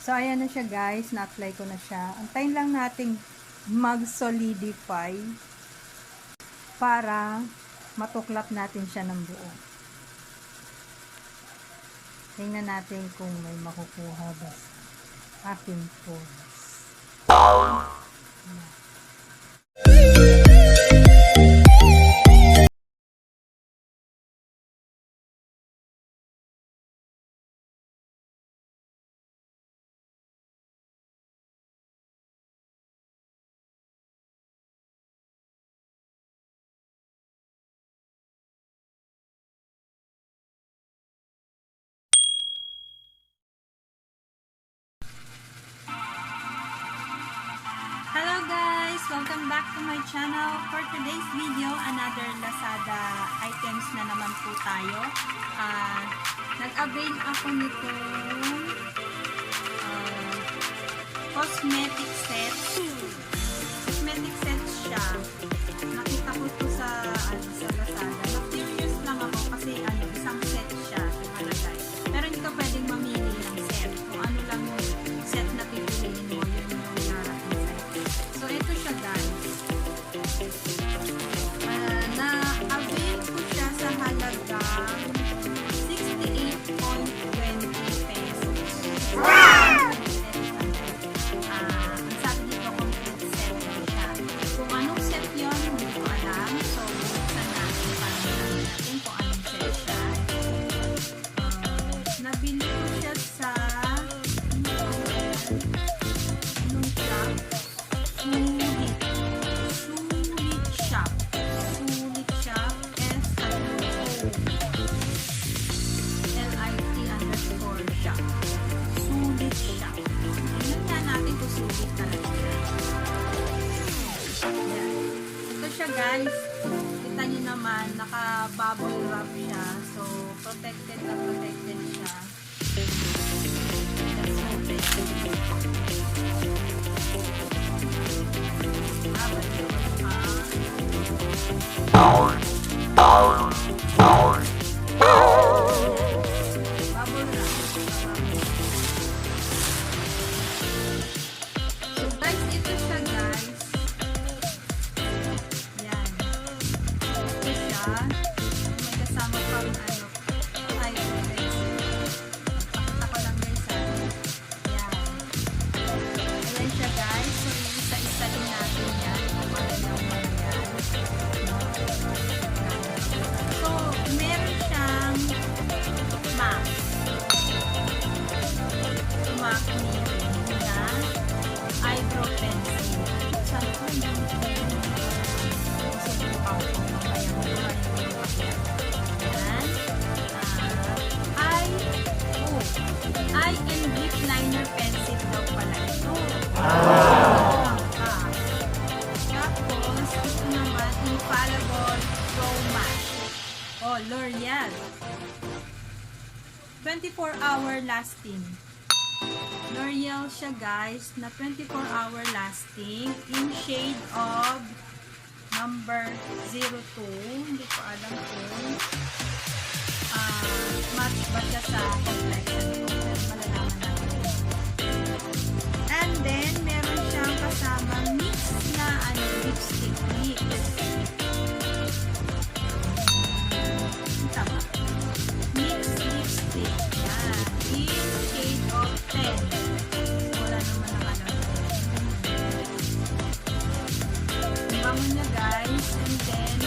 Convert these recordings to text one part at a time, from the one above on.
So, ayan na siya guys. Na-apply ko na siya. Antayin lang nating mag-solidify para matuklap natin siya ng buo. Tingnan natin kung may makukuha ba sa aking pores. Hello guys! Welcome back to my channel. For today's video, another Lazada items na naman po tayo. Nag-avail ako nitong cosmetic set. Cosmetic set siya. Nakita ko ito sa Lazada. Na-curious lang ako kasi isang set siya. Nakalagay. Pero hindi ka pwedeng mamili ng set. Kung ano lang yung set na pipiliin mo, yun yung narating sa'yo. So, ito siya guys. Na-avail ko siya sa halagang 68.20 pesos. Wow! Ang sabi dito, complete set siya. Kung anong set yun, hindi ko alam. So, buksan natin para malaman natin kung anong set siya. Nabili ko siya sa Sulit Shop. Sulit Shop. S-O-O-L-I-T_shop. Sulit Shop. Tingnan nga natin kung sulit talaga. Yan. Ito siya guys. Kita nyo naman, naka-bubble wrap siya. So, protected na protected siya. So guys, ito siya guys. Yan. Ito siya. May kasama pang ay, guys. Pakita ko lang guys. Yan. Ayan siya guys. So, isa-isain natin yan. So, meron siyang MAC. MAC na eyebrow pencil. Saan ko yung eye and lip liner pencil daw pala ito. Tapos, ito naman, Infallible Pro Matte. Oh, L'Oreal. 24-hour lasting. L'Oreal siya guys, na 24-hour lasting in shade of number 02. Hindi ko alam kung match ba siya sa complexion ko. Malalaman natin. And then, meron siyang kasama mix na lipstick mix. Tama. Mix lipstick. Yan. In shade of 10. Wala naman nakalagay. Ang bango niya guys. And then,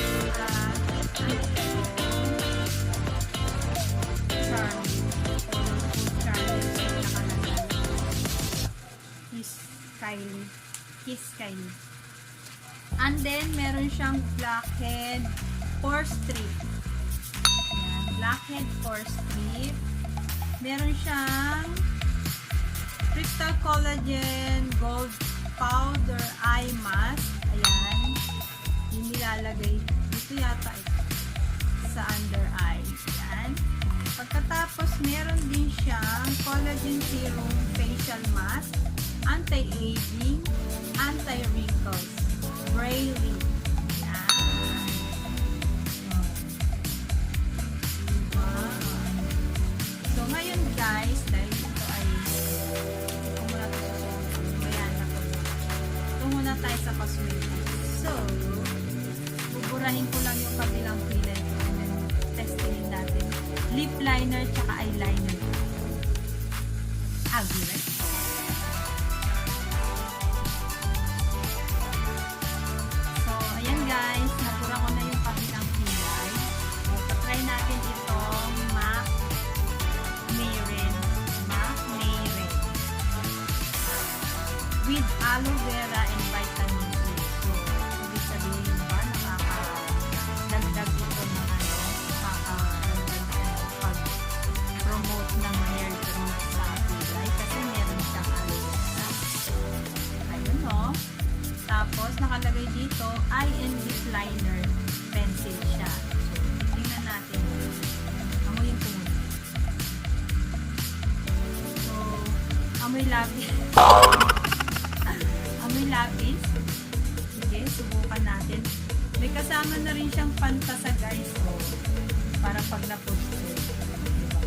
Kiss Kylie. And then, meron siyang blackhead pore strip. Ayan, blackhead pore strip. Meron siyang Crystal Collagen Gold Powder Eye Mask. Ayan. Yung nilalagay. Dito yata ito. Sa under eye. Ayan. Pagkatapos, meron din siyang Collagen Serum Facial Mask. Anti-aging, anti-wrinkles, Braylee. Yan. So, sa cosmetics. So, buburahin ko lang yung kabilang kilay ko and then testingin natin. Lip liner tsaka eyeliner. I'll be right. So, ayan guys, nabura ko na yung kabilang kilay. So, try natin itong MAC Mairen. MAC Mairen. With aloe vera and vitamin E. So, ibig sabihin ba, nakaka-dagdag ito ng pag-promote ng hair growth sa kilay kasi meron siyang aloe vera. Ayun o. Tapos, nakalagay dito, eye and lip liner pencil siya. So, tingnan natin. Amoyin ko muna. So, amoy lapis. Amoy lapis. Sige, subukan natin. May kasama na rin siyang pantasa guys. So, para pag napod ko. Diba?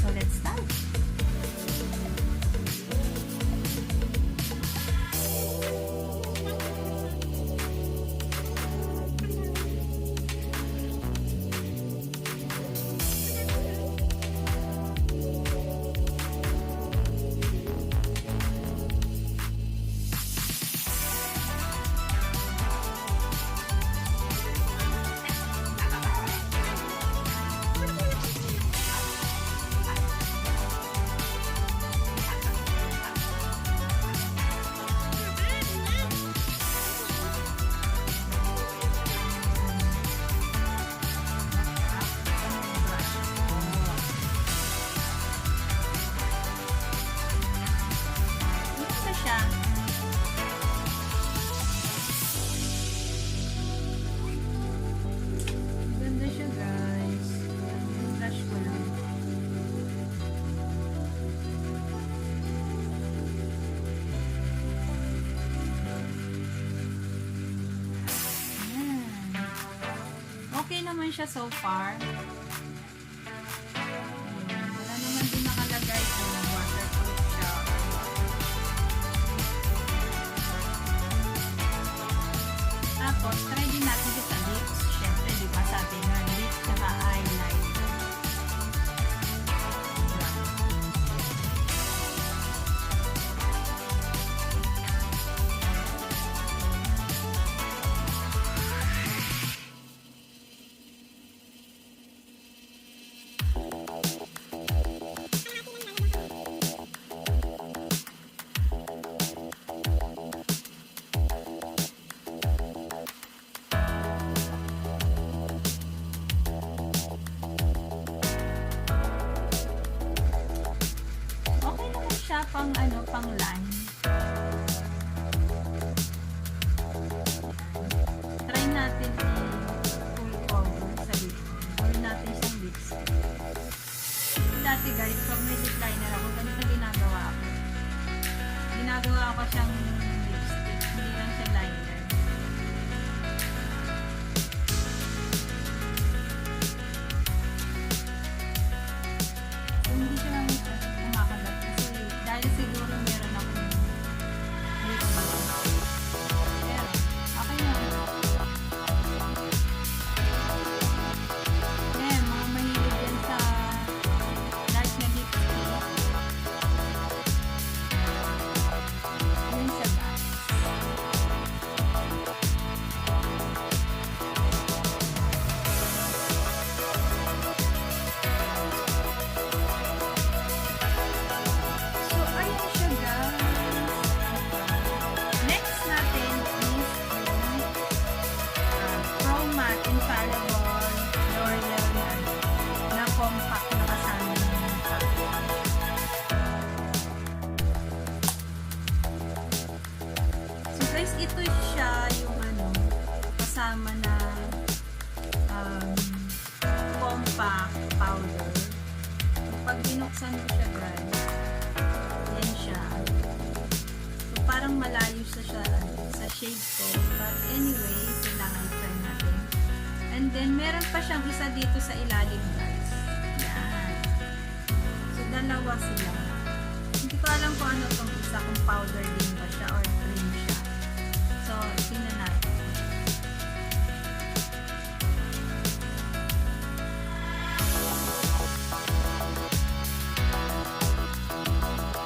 So, let's start. Ganda siya guys. Yung brush ko lang. Ayan. Okay naman siya so far. Ayan. Wala naman din nakalagay kung waterproof siya. Tapos, try din natin sa lips. Siyempre, di ba sabi nga, lips saka eyeliner. Siya pang pang line. Try natin i-full cover sa lips. Gawin natin sa lips. Dati guys, pag may lip liner ako, ganito ginagawa ako. Ginagawa ko siyang lipstick, hindi lang siya liner. So, hindi siya lang kumakalat kasi dahil siguro meron ako lip balm. Pero, okay na. Ayan, mga mahilig yan sa dark na lipstick. Ayun siya guys. So, ayun siya guys. Next natin is Pro Matte Infallible L'Oreal na compact na kasama ng package. So guys, ito siya yung kasama na compact powder. Pag binuksan ko siya guys, yan siya. So parang malayo siya sa shade ko. But anyway, kailangan try natin. And then meron pa siyang isa dito sa ilalim guys. Yan. So dalawa sila. Hindi ko alam kung ano tong isa, kung powder din ba siya or cream siya. tingnan natin.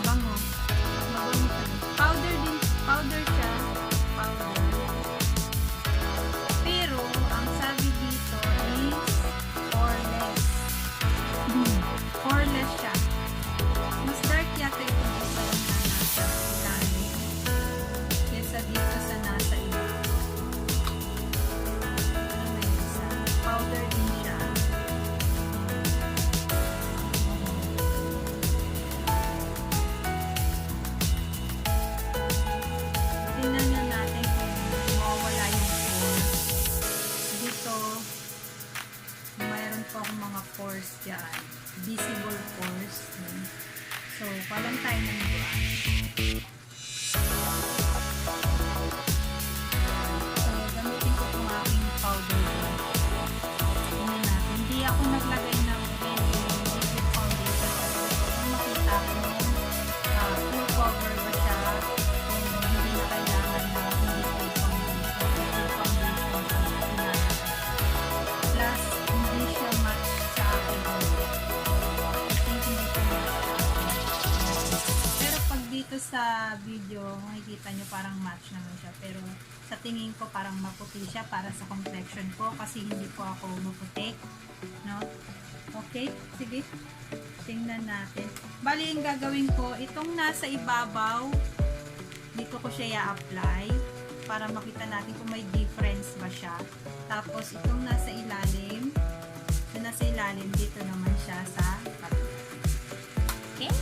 Bango. Mabango siya. Powder din. Powder siya. Powder. Pero, ang sabi dito is poreless. Poreless siya. Mas dark yata ito dito na nasa ilalim kesa dito sa nasa ibabaw. May isa. Powder din siya. Tingnan na natin kung mawawala yung pores. Dito, mayroon po akong mga pores dyan. Visible pores. So, palang tayo ng brush. So, gamitin ko itong aking powder brush. Tingnan natin. Hindi ako naglagay ng any liquid foundation. Kung makita ko, full cover ba siya kung hindi na kailangan na liquid foundation. Liquid foundation ang ginagawa. Plus, hindi siya match sa akin. Pero pag dito sa video, makikita nyo parang match naman siya. Pero sa tingin ko parang maputi siya para sa complexion ko kasi hindi po ako maputi. No? Okay? Sige. Tingnan natin. Bali, yung gagawin ko, itong nasa ibabaw, dito ko siya i-apply para makita natin kung may difference ba siya. Tapos, itong nasa ilalim, dito naman siya sa kabila. Okay?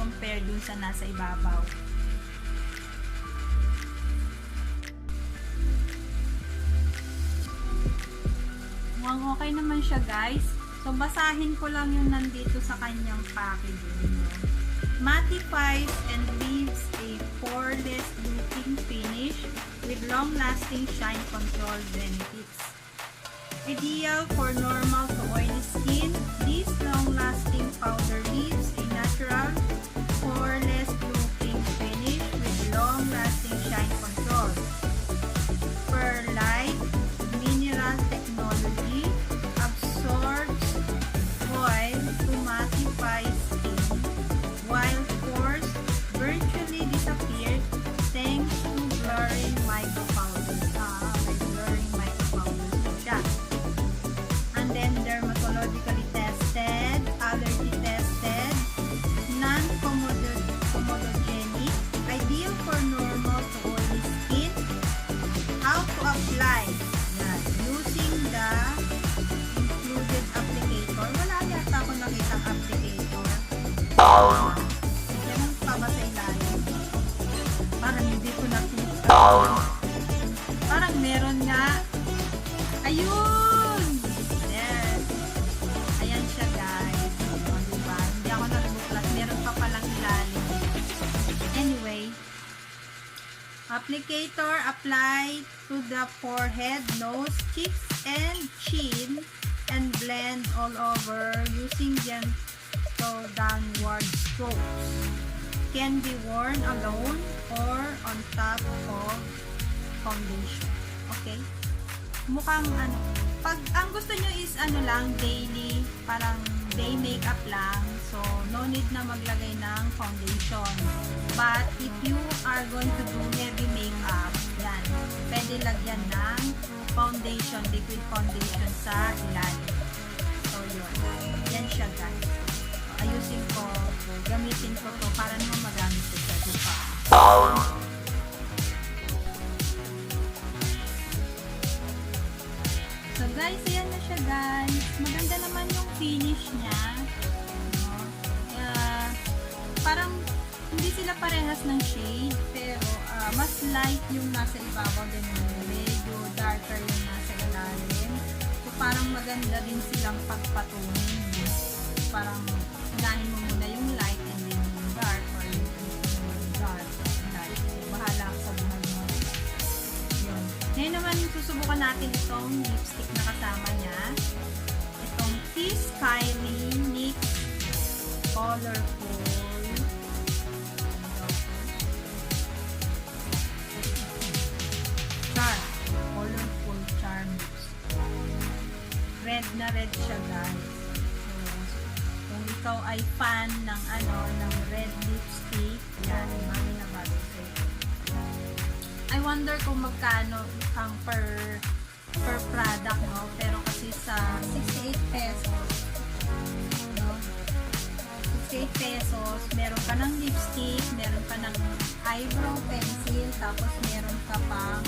compare dun sa nasa ibabaw. Mukhang okay naman siya, guys. So, basahin ko lang yung nandito sa kanyang packaging. Mattifies and leaves a poreless looking finish with long-lasting shine control benefits. Ideal for normal to oily skin, this long-lasting powder leaves a natural, poreless looking finish with long-lasting shine control. Perlite mineral technology absorbs oil to mattify skin, while pores virtually disappear thanks to blurring micropowders. May blurring micropowders po siya. And then dermatologically tested, allergy tested, non-comedogenic, ideal for normal to oily skin. How to apply? Yan. Using the included applicator. Wala yata ako nakitang applicator. Ganun pa ba sa ilalim? Parang hindi ko nakita. Parang meron nga. Ayun! Yes. Applicator, apply to the forehead, nose, cheeks, and chin, and blend all over using gentle downward strokes. Can be worn alone or on top of foundation. Okay? Mukhang ano, pag ang gusto nyo is ano lang, daily, parang day makeup lang. So, no need na maglagay ng foundation. But, if you are going to do heavy makeup, yan, pwede lagyan ng foundation, liquid foundation sa ilalim. So, yun. Yan siya, guys. So, ayusin ko, gamitin ko to para naman magamit ko sa dupa. So, guys, ayan na siya, guys. Maganda naman yung finish niya. Parang hindi sila parehas ng shade, pero mas light yung nasa ibabaw din, medyo darker yung nasa ilalim. So parang maganda din silang pagpatunin. Parang unahin mo muna yung light and then yung dark, or yung dark light. So, bahala ka sa buhay mo. Yun. Ngayon naman susubukan natin itong lipstick na kasama niya. Itong Kiss Kylie NYX Colorful red na red siya, guys. So, kung ikaw ay fan ng ano, ng red lipstick, yan, mami na bago sa'yo. I wonder kung magkano ang per product, no? Pero kasi sa 68 pesos, no? 68 pesos, meron ka ng lipstick, meron ka ng eyebrow pencil, tapos meron ka pang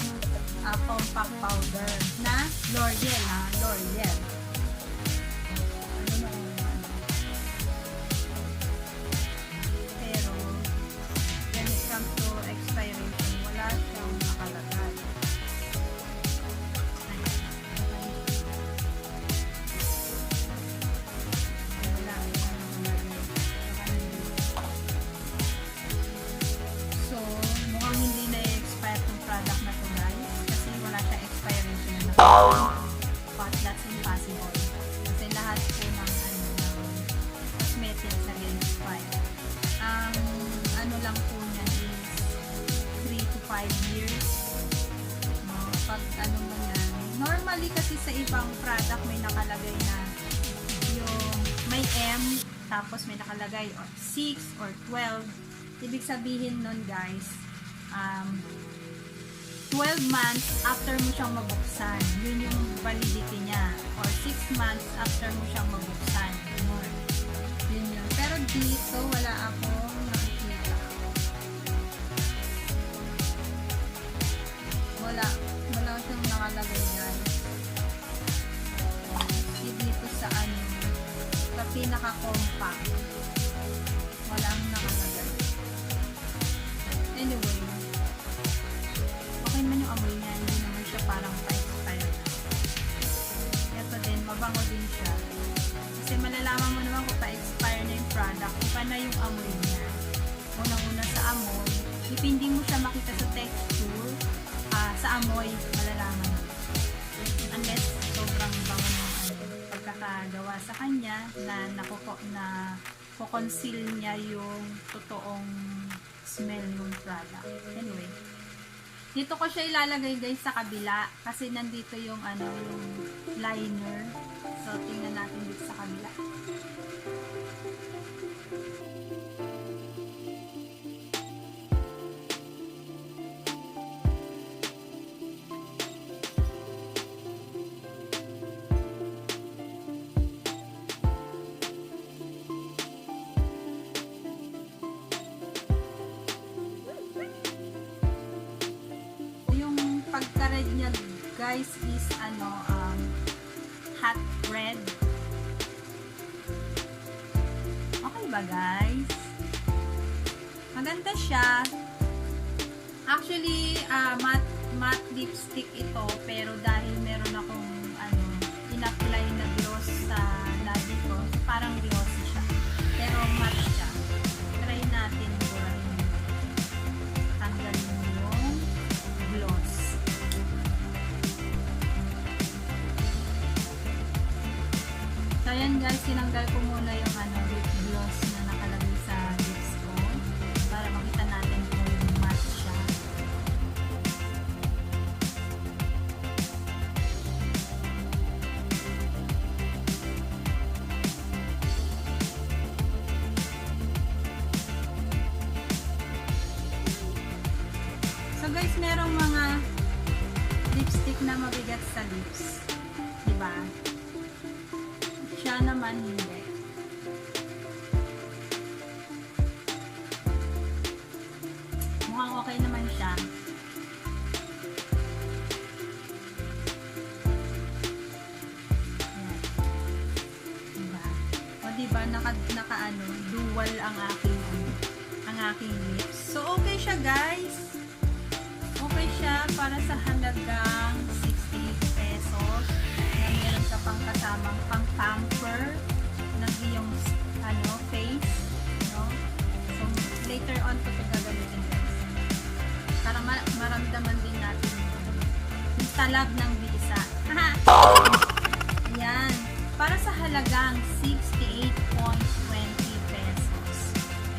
compact powder na L'Oreal, ha? L'Oreal. Pero, when it comes to expiration, wala siyang nakalagay. Wala siyang nakalagay. So, mukhang hindi na-expire itong product na ito, guys. Kasi wala siyang expiration na nakalagay. But that's impossible. Kasi lahat po ng cosmetics na expire. Ang ano lang po niya is 3 to 5 years. No? Pag ano mo yan. Normally kasi sa ibang product may nakalagay na yung may M, tapos may nakalagay 6 or 12. Ibig sabihin nun, guys, 12 months after mo siyang mabuksan. Yun yung validity niya. Or 6 months after mo siyang mabuksan. Yun yun. Pero dito, wala akong nakikita. Wala siyang nakalagay, guys. Dito sa ano, sa pinaka-compact. Walang nakalagay. Anyway, okay man yung amoy niya, hindi naman siya parang pa-expire. Ito din, mabango din siya. Kasi malalaman mo naman kung pa-expire na yung product, iba na yung amoy niya. Unang-una sa amoy, if hindi mo siya makita sa texture, sa amoy, malalaman mo. Unless sobrang bango ng pagkakagawa sa kanya na conceal niya yung totoong smell ng product. Anyway, dito ko siya ilalagay, guys, sa kabila kasi nandito yung ano, yung liner. So tingnan natin dito sa kabila. Pagka-red niya, guys, is ano, hot red. Okay ba, guys? Maganda siya. Actually, matte lipstick ito, pero dahil meron akong ano, in-apply na gloss sa labi ko, parang glossy siya. Pero matte siya. Try natin burahin. Tanggalin yung guys, tinanggal ko muna yung lip gloss na nakalagay sa lips ko para makita natin kung matte siya. So guys, merong mga lipstick na mabigat sa lips. Diba? Siya naman hindi. Mukhang okay naman siya. Ayan. Diba? O diba, dual ang aking lips. So okay siya guys. Okay siya para sa halagang 60 pesos na meron ka pang kasamang pang pamper ng iyong face, no? So later on ko ito gagamitin guys para maramdaman din natin yung talab ng bisa. Ayan, para sa halagang 68.20 pesos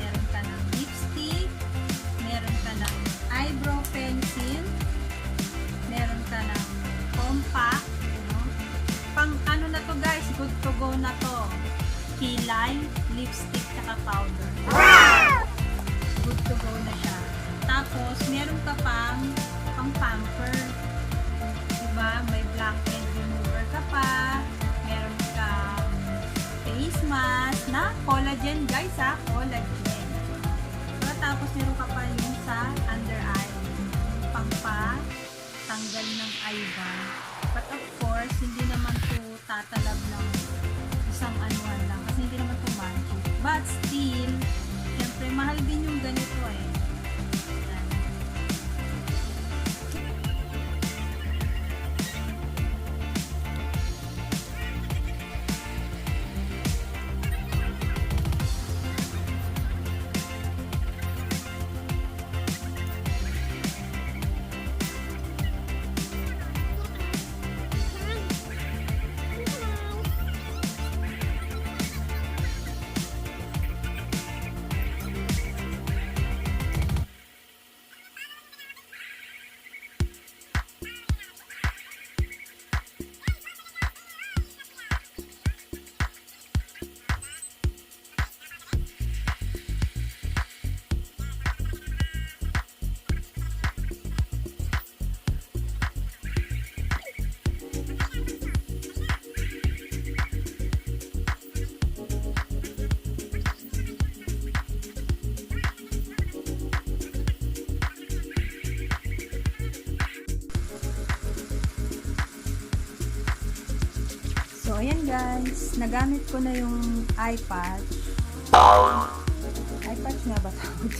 meron ka ng lipstick, meron ka ng eyebrow pencil, meron ka ng compact, no? Pang na to guys, good to go na to. Kilay, lipstick, tsaka powder. Good to go na siya. Tapos, meron ka pang pamper. Diba? May blackhead remover ka pa. Meron kang face mask na collagen guys ha, collagen. So, tapos meron ka pa yung sa under eye. Tanggal ng eye bag. But of course, hindi naman to tatalab ng isang anuan lang. Kasi hindi naman to magic. But still, syempre, mahal din yung ganito eh. Ayan. So, ayan guys, nagamit ko na yung eye patch. Eye patch nga ba tawag?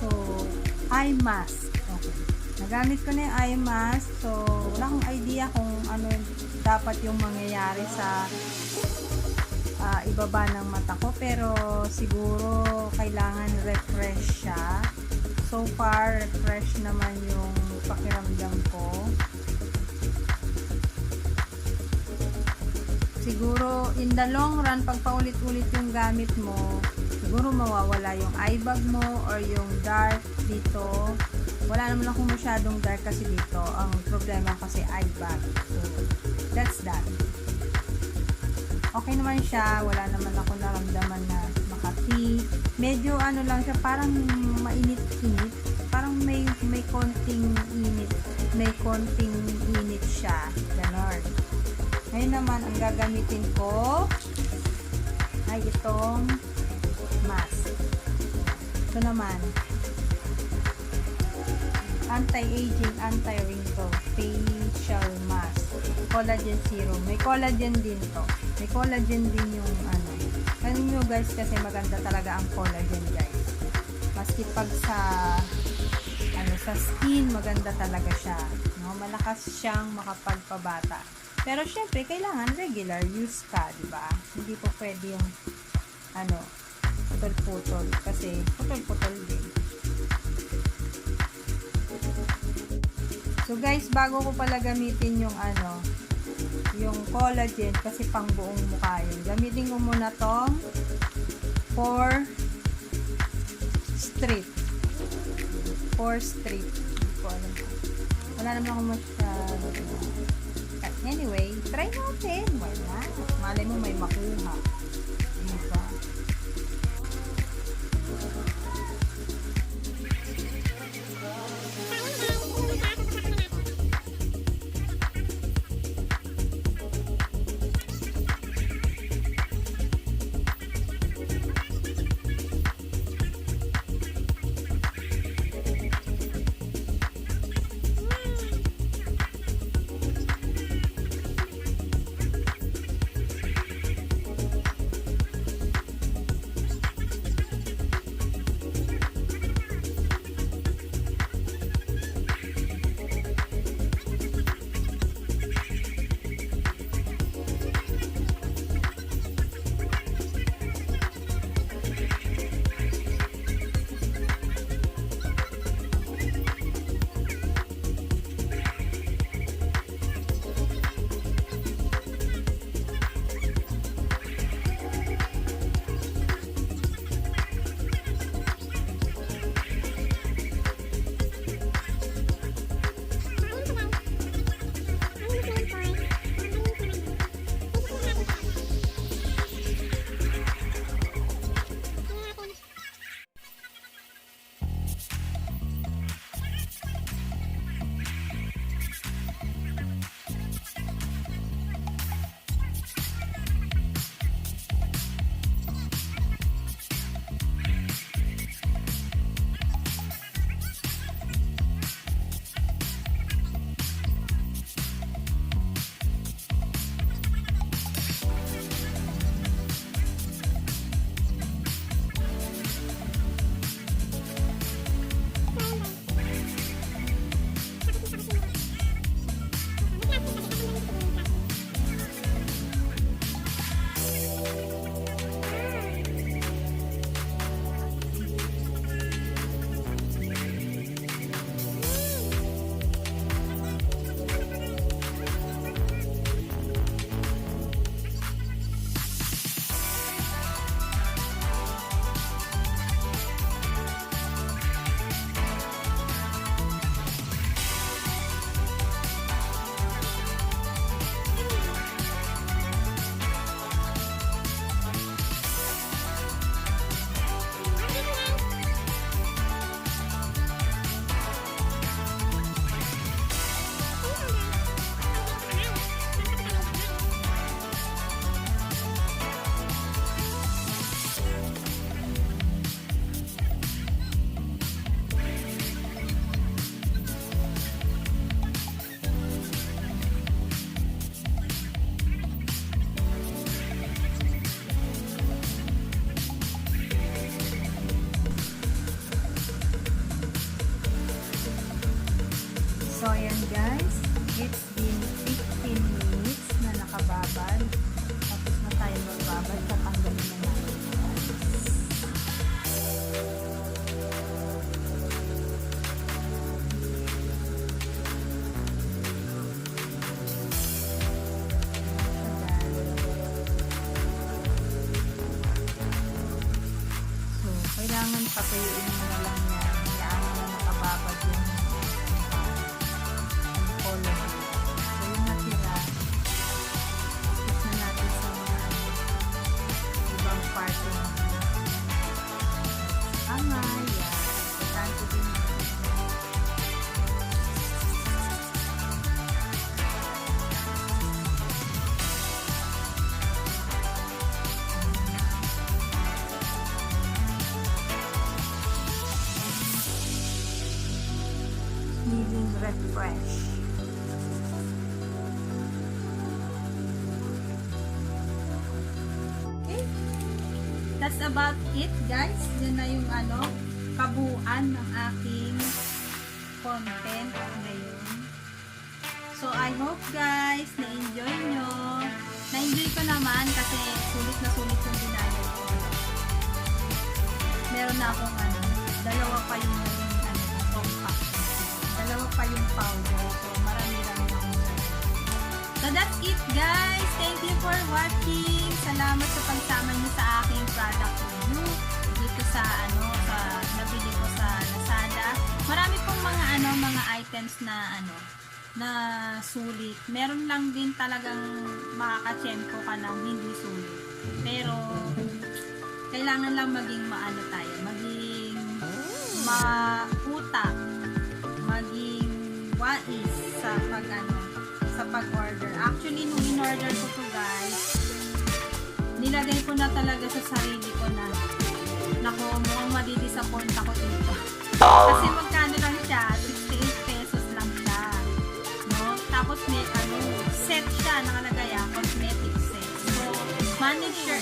So, eye mask. Okay. Nagamit ko na yung eye mask. So, wala akong idea kung ano dapat yung mangyayari sa ibaba ng mata ko. Pero, siguro, kailangan refresh siya. So far, refresh naman yung pakiramdam ko. Siguro, in the long run, pag paulit-ulit yung gamit mo, siguro mawawala yung eye bag mo or yung dark dito. Wala naman akong masyadong dark kasi dito. Ang problema kasi eye bag. So, that's that. Okay naman siya. Wala naman ako naramdaman na makati. Medyo ano lang siya, parang mainit-init. Parang may konting init. May konting init siya. Ganon. Ngayon naman, ang gagamitin ko ay itong mask. Ito naman, anti-aging, anti-wrinkle facial mask. Collagen serum. May collagen din to. May collagen din yung ano. Ano nyo guys, kasi maganda talaga ang collagen guys. Maski pag sa skin, maganda talaga siya. No? Malakas siyang makapagpabata. Pero syempre, kailangan regular use ka, di ba? Hindi po pwede yung putol-putol kasi putol-putol din. So guys, bago ko pala gamitin yung yung collagen kasi pang buong mukha yun. Gamitin mo muna tong 4 strip. 4 strip. Hindi ko alam. Wala naman ako masyado. Anyway, try natin. Why not? Malay mo may makuha. Diba? So, ayan guys. It's been 15 minutes na nakababad. Tapos na tayo magbabad. Tatanggalin na natin. So, kailangan patuyuin mo na lang yan. Hayaan mo na nakababad yung color. So, yung natira, fix na natin sa mga ibang part ng tama, yan. Importante din yun. Feeling refresh. Okay. That's about it, guys. Yan na yung kabuuan ng aking content ngayon. So, I hope guys, na-enjoy nyo. Na-enjoy ko naman kasi sulit na sulit yung ginagawa ko. Meron na akong dalawa pa yung compact. Dalawa pa yung powder. So, marami-rami akong that's it guys. Thank you for watching. Salamat sa pagsama niyo sa aking product review dito sa sa nabili ko sa Lazada. Marami pong mga items na na sulit. Meron lang din talagang makakatsyempo ka ng hindi sulit. Pero kailangan lang maging tayo, maging mautak, maging wais sa pag-order. Actually, nung in-order ko to guys, nilagay ko na talaga sa sarili ko na naku, mukhang madidisappoint ako dito. Kasi magkano lang siya? 68 pesos lang siya. No? Tapos may set siya, nakalagay cosmetic set. So, manage your